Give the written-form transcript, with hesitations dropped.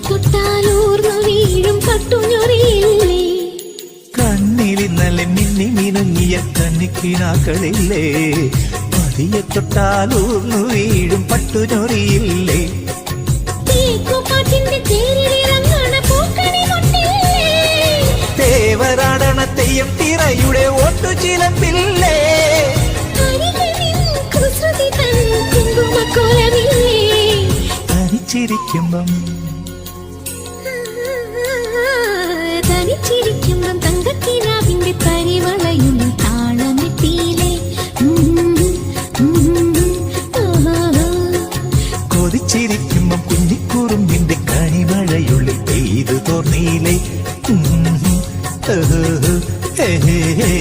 തൊട്ടാലൂർന്നു വീഴും പട്ടുഞ്ഞൊറിയില്ലേ കണ്ണിലിന്നലെ മിന്നി മിനുങ്ങിയ കന്നിക്കിനാക്കളില്ലേ പതിയെ തൊട്ടാലൂർന്നു വീഴും പട്ടുഞ്ഞൊറിയില്ലേ തേവരാടണ തെയ്യം തിറയുടെ ഓട്ടു ചിലമ്പില്ലേ തനിച്ചിരിക്കുമ്പം തനിച്ചിരിക്കുമ്പം തങ്കക്കിനാവിന്റെ പരിവള